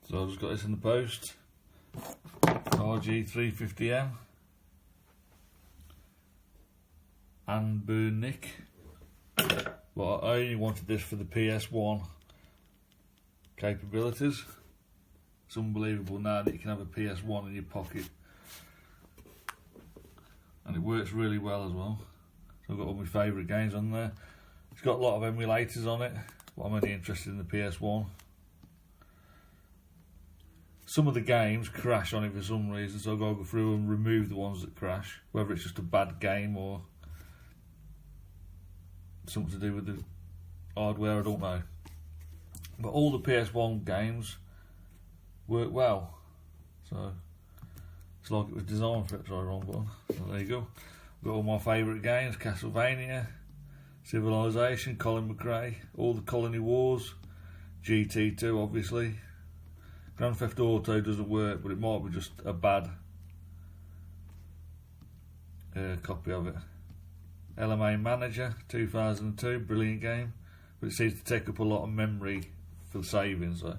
So I've just got this in the post. RG350M. Anbernic. Well, I only wanted this for the PS1 capabilities. It's unbelievable now that you can have a PS1 in your pocket. And it works really well as well. So I've got all my favourite games on there. It's got a lot of emulators on it, but I'm only interested in the PS1. Some of the games crash on it for some reason, so I've got to go through and remove the ones that crash, whether it's just a bad game or something to do with the hardware, I don't know. But all the PS1 games work well, so it's like it was designed for it. Sorry, wrong button. So there you go. Got all my favourite games: Castlevania, Civilization, Colin McRae, all the Colony Wars, GT2 obviously. Grand Theft Auto doesn't work, but it might be just a bad copy of it. LMA Manager 2002, brilliant game, but it seems to take up a lot of memory for the saving, so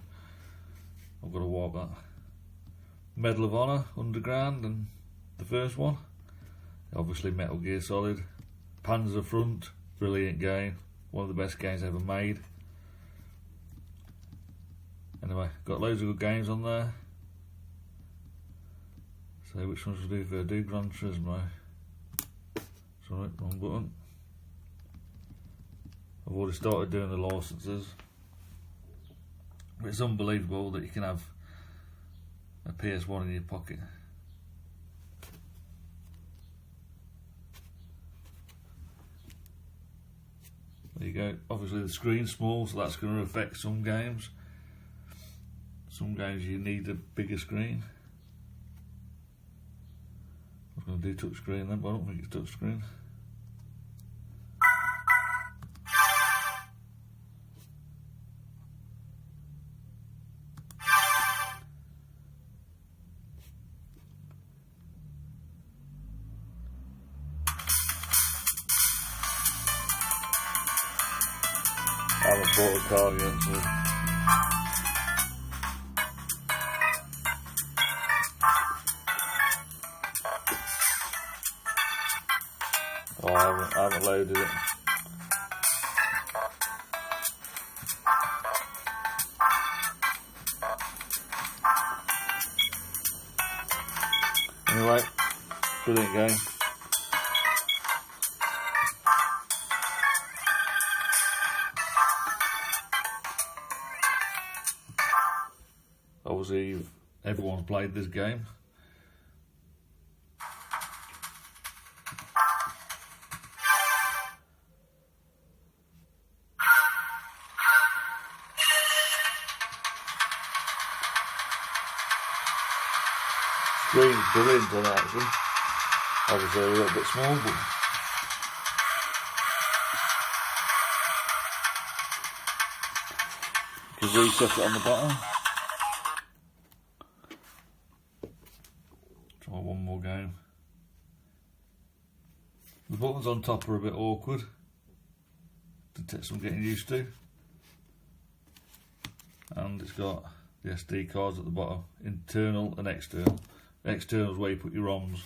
I've got to wipe that. Medal of Honor, Underground, and the first one. Obviously Metal Gear Solid. Panzer Front, brilliant game, one of the best games ever made. Anyway, got loads of good games on there. So which ones should I do first? Do Gran Turismo. Sorry, wrong button. I've already started doing the licenses. But it's unbelievable that you can have a PS1 in your pocket. There you go. Obviously the screen's small, so that's going to affect some games. Some games you need a bigger screen. I was going to do touch screen then, but I don't think it's touch screen. I haven't bought a car yet, so I haven't loaded it. Anyway, brilliant game. Obviously, everyone's played this game. Screen's brilliant on it actually. Obviously a little bit small, but you can reset it on the bottom. Try one more game. The buttons on top are a bit awkward to take some getting used to. And it's got the SD cards at the bottom, internal and external. External is where you put your ROMs.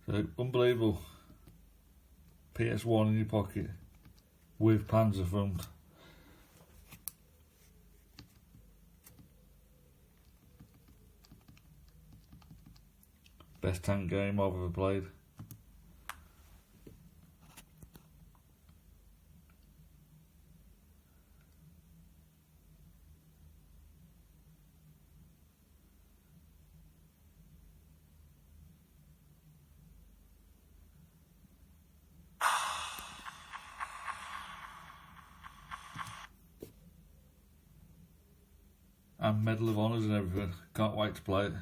So unbelievable. PS1 in your pocket with Panzer Front. Best tank game I've ever played. And Medal of Honors and everything. Can't wait to play it.